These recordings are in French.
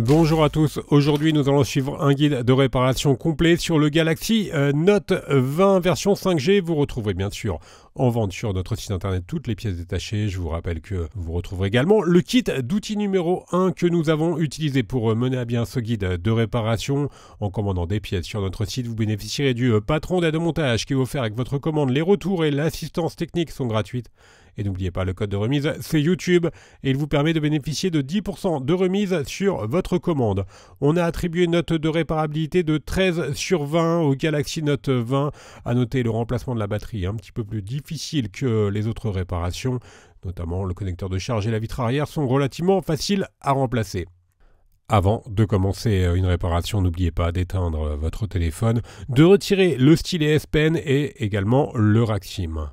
Bonjour à tous, aujourd'hui nous allons suivre un guide de réparation complet sur le Galaxy Note 20 version 5G. Vous retrouverez bien sûr en vente sur notre site internet toutes les pièces détachées. Je vous rappelle que vous retrouverez également le kit d'outils numéro 1 que nous avons utilisé pour mener à bien ce guide de réparation. En commandant des pièces sur notre site, vous bénéficierez du patron d'aide au montage qui est offert avec votre commande. Les retours et l'assistance technique sont gratuites. Et n'oubliez pas, le code de remise, c'est YouTube et il vous permet de bénéficier de 10% de remise sur votre commande. On a attribué une note de réparabilité de 13 sur 20 au Galaxy Note 20. À noter le remplacement de la batterie, un petit peu plus difficile que les autres réparations. Notamment le connecteur de charge et la vitre arrière sont relativement faciles à remplacer. Avant de commencer une réparation, n'oubliez pas d'éteindre votre téléphone, de retirer le stylet S Pen et également le rack SIM.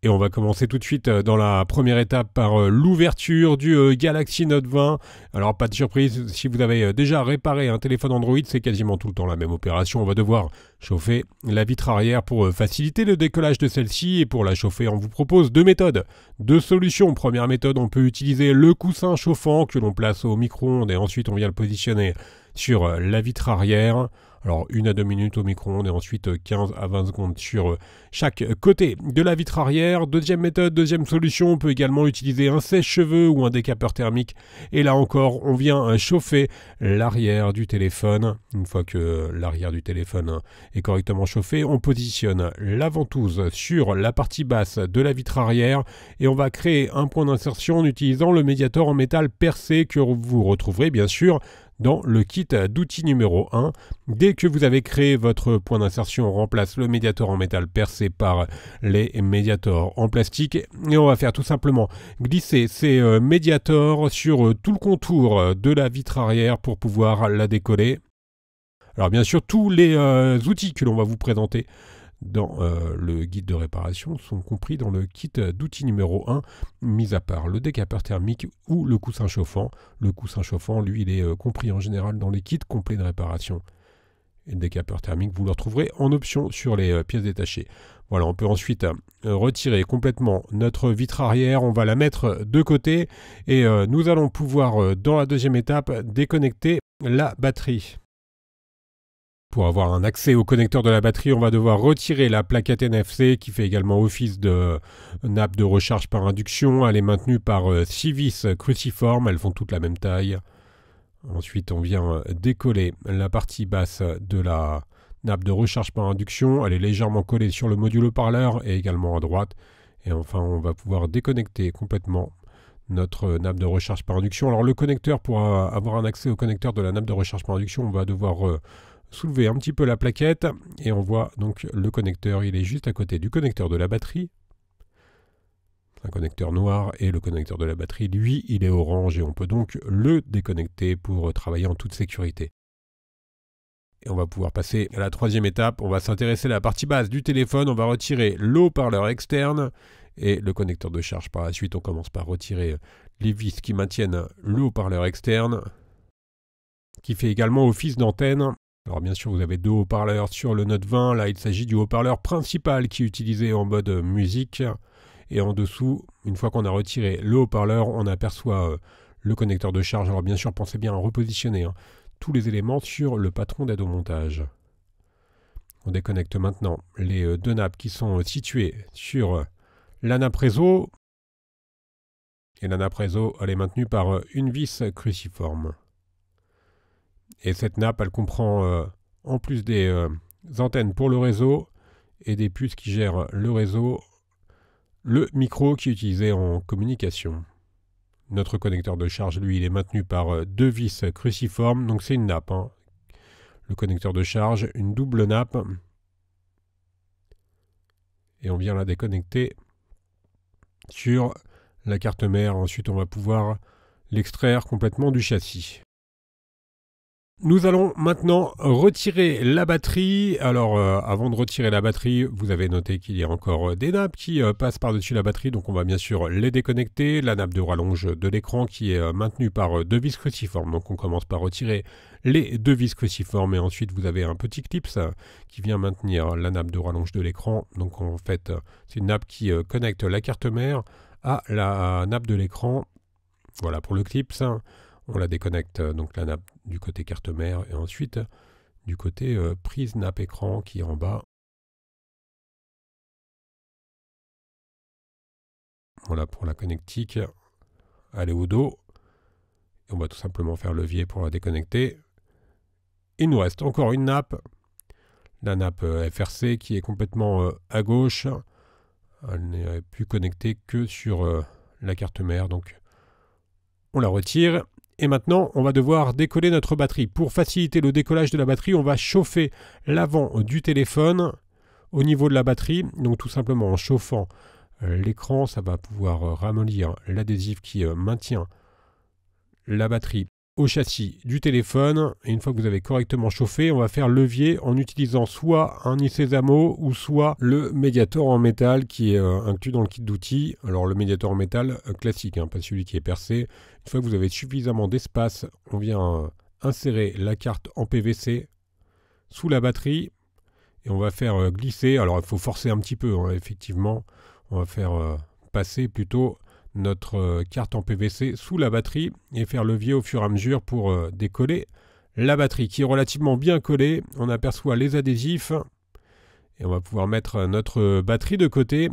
Et on va commencer tout de suite dans la première étape par l'ouverture du Galaxy Note 20. Alors pas de surprise, si vous avez déjà réparé un téléphone Android, c'est quasiment tout le temps la même opération. On va devoir chauffer la vitre arrière pour faciliter le décollage de celle-ci. Et pour la chauffer, on vous propose deux méthodes, deux solutions. Première méthode, on peut utiliser le coussin chauffant que l'on place au micro-ondes et ensuite on vient le positionner sur la vitre arrière. Alors 1 à 2 minutes au micro-ondes et ensuite 15 à 20 secondes sur chaque côté de la vitre arrière. Deuxième méthode, deuxième solution, on peut également utiliser un sèche-cheveux ou un décapeur thermique. Et là encore, on vient chauffer l'arrière du téléphone. Une fois que l'arrière du téléphone est correctement chauffé, on positionne la ventouse sur la partie basse de la vitre arrière et on va créer un point d'insertion en utilisant le médiator en métal percé que vous retrouverez bien sûr dans le kit d'outils numéro 1. Dès que vous avez créé votre point d'insertion, on remplace le médiator en métal percé par les médiators en plastique et on va faire tout simplement glisser ces médiators sur tout le contour de la vitre arrière pour pouvoir la décoller. Alors bien sûr, tous les outils que l'on va vous présenter dans le guide de réparation sont compris dans le kit d'outils numéro 1, mis à part le décapeur thermique ou le coussin chauffant. Le coussin chauffant, lui, il est compris en général dans les kits complets de réparation. Et le décapeur thermique, vous le retrouverez en option sur les pièces détachées. Voilà, on peut ensuite retirer complètement notre vitre arrière, on va la mettre de côté et nous allons pouvoir, dans la deuxième étape, déconnecter la batterie. Pour avoir un accès au connecteur de la batterie, on va devoir retirer la plaquette NFC qui fait également office de nappe de recharge par induction. Elle est maintenue par 6 vis cruciformes, elles font toutes la même taille. Ensuite, on vient décoller la partie basse de la nappe de recharge par induction. Elle est légèrement collée sur le module haut-parleur et également à droite. Et enfin, on va pouvoir déconnecter complètement notre nappe de recharge par induction. Alors le connecteur, pour avoir un accès au connecteur de la nappe de recharge par induction, on va devoir soulever un petit peu la plaquette et on voit donc le connecteur, il est juste à côté du connecteur de la batterie. Un connecteur noir et le connecteur de la batterie, lui, il est orange et on peut donc le déconnecter pour travailler en toute sécurité. Et on va pouvoir passer à la troisième étape, on va s'intéresser à la partie basse du téléphone, on va retirer le haut-parleur externe et le connecteur de charge. Par la suite, on commence par retirer les vis qui maintiennent le haut-parleur externe, qui fait également office d'antenne. Alors bien sûr, vous avez deux haut-parleurs sur le Note 20. Là, il s'agit du haut-parleur principal qui est utilisé en mode musique. Et en dessous, une fois qu'on a retiré le haut-parleur, on aperçoit le connecteur de charge. Alors bien sûr, pensez bien à repositionner tous les éléments sur le patron d'aide au montage. On déconnecte maintenant les deux nappes qui sont situées sur la nappe réseau. Et la nappe réseau, elle est maintenue par une vis cruciforme. Et cette nappe, elle comprend, en plus des antennes pour le réseau et des puces qui gèrent le réseau, le micro qui est utilisé en communication. Notre connecteur de charge, lui, il est maintenu par deux vis cruciformes, donc c'est une nappe. Le connecteur de charge, une double nappe. Et on vient la déconnecter sur la carte mère. Ensuite, on va pouvoir l'extraire complètement du châssis. Nous allons maintenant retirer la batterie. Alors avant de retirer la batterie, vous avez noté qu'il y a encore des nappes qui passent par-dessus la batterie. Donc on va bien sûr les déconnecter. La nappe de rallonge de l'écran qui est maintenue par deux vis cruciformes. Donc on commence par retirer les deux vis cruciformes et ensuite vous avez un petit clip qui vient maintenir la nappe de rallonge de l'écran. Donc en fait c'est une nappe qui connecte la carte mère à la nappe de l'écran. Voilà pour le clip. On la déconnecte, donc la nappe du côté carte mère, et ensuite du côté prise nappe écran qui est en bas. Voilà pour la connectique. Elle est au dos. Et on va tout simplement faire levier pour la déconnecter. Il nous reste encore une nappe. La nappe FRC qui est complètement à gauche. Elle n'est plus connectée que sur la carte mère. Donc on la retire. Et maintenant, on va devoir décoller notre batterie. Pour faciliter le décollage de la batterie, on va chauffer l'avant du téléphone au niveau de la batterie. Donc tout simplement en chauffant l'écran, ça va pouvoir ramollir l'adhésif qui maintient la batterie au châssis du téléphone. Et une fois que vous avez correctement chauffé, on va faire levier en utilisant soit un Isesamo ou soit le médiator en métal qui est inclus dans le kit d'outils. Alors le médiator en métal classique, pas celui qui est percé. Une fois que vous avez suffisamment d'espace, on vient insérer la carte en PVC sous la batterie et on va faire glisser. Alors il faut forcer un petit peu, effectivement. On va faire passer plutôt notre carte en PVC sous la batterie et faire levier au fur et à mesure pour décoller la batterie qui est relativement bien collée. On aperçoit les adhésifs et on va pouvoir mettre notre batterie de côté,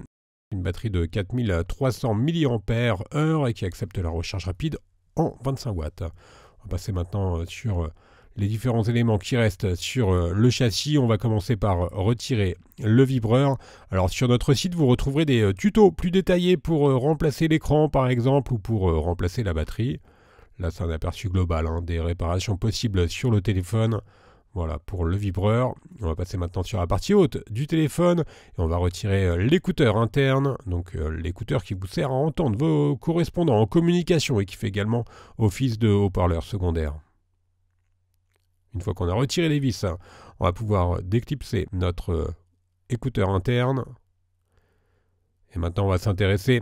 une batterie de 4300 mAh et qui accepte la recharge rapide en 25 watts. On va passer maintenant sur les différents éléments qui restent sur le châssis. On va commencer par retirer le vibreur. Alors sur notre site, vous retrouverez des tutos plus détaillés pour remplacer l'écran par exemple ou pour remplacer la batterie. Là, c'est un aperçu global des réparations possibles sur le téléphone. Voilà pour le vibreur. On va passer maintenant sur la partie haute du téléphone et on va retirer l'écouteur interne, donc l'écouteur qui vous sert à entendre vos correspondants en communication et qui fait également office de haut-parleur secondaire. Une fois qu'on a retiré les vis, on va pouvoir déclipser notre écouteur interne. Et maintenant, on va s'intéresser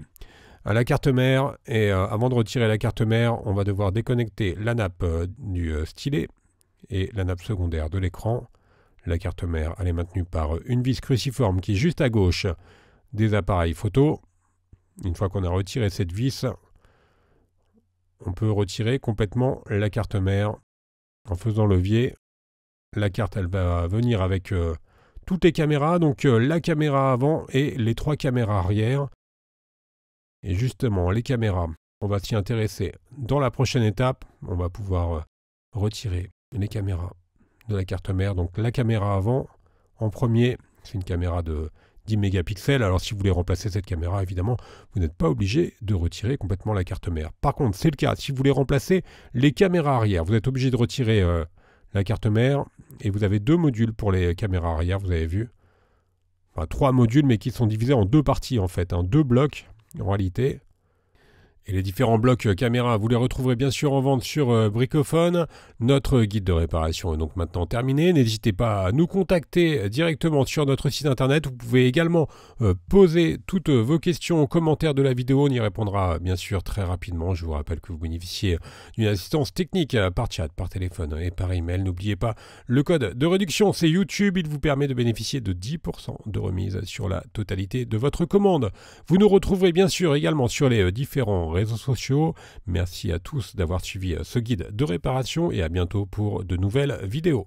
à la carte mère. Et avant de retirer la carte mère, on va devoir déconnecter la nappe du stylet et la nappe secondaire de l'écran. La carte mère, elle est maintenue par une vis cruciforme qui est juste à gauche des appareils photo. Une fois qu'on a retiré cette vis, on peut retirer complètement la carte mère. En faisant levier, la carte elle va venir avec toutes les caméras, donc la caméra avant et les 3 caméras arrière. Et justement, les caméras, on va s'y intéresser dans la prochaine étape. On va pouvoir retirer les caméras de la carte mère. Donc la caméra avant, en premier, c'est une caméra de 10 mégapixels. Alors si vous voulez remplacer cette caméra, évidemment, vous n'êtes pas obligé de retirer complètement la carte mère. Par contre, c'est le cas. Si vous voulez remplacer les caméras arrière, vous êtes obligé de retirer la carte mère. Et vous avez 2 modules pour les caméras arrière, vous avez vu. Enfin, 3 modules, mais qui sont divisés en 2 parties, en fait. 2 blocs, en réalité. Et les différents blocs caméra, vous les retrouverez bien sûr en vente sur Bricophone. Notre guide de réparation est donc maintenant terminé. N'hésitez pas à nous contacter directement sur notre site internet. Vous pouvez également poser toutes vos questions aux commentaires de la vidéo. On y répondra bien sûr très rapidement. Je vous rappelle que vous bénéficiez d'une assistance technique par chat, par téléphone et par email. N'oubliez pas le code de réduction, c'est YouTube. Il vous permet de bénéficier de 10% de remise sur la totalité de votre commande. Vous nous retrouverez bien sûr également sur les différents réseaux sociaux. Merci à tous d'avoir suivi ce guide de réparation et à bientôt pour de nouvelles vidéos.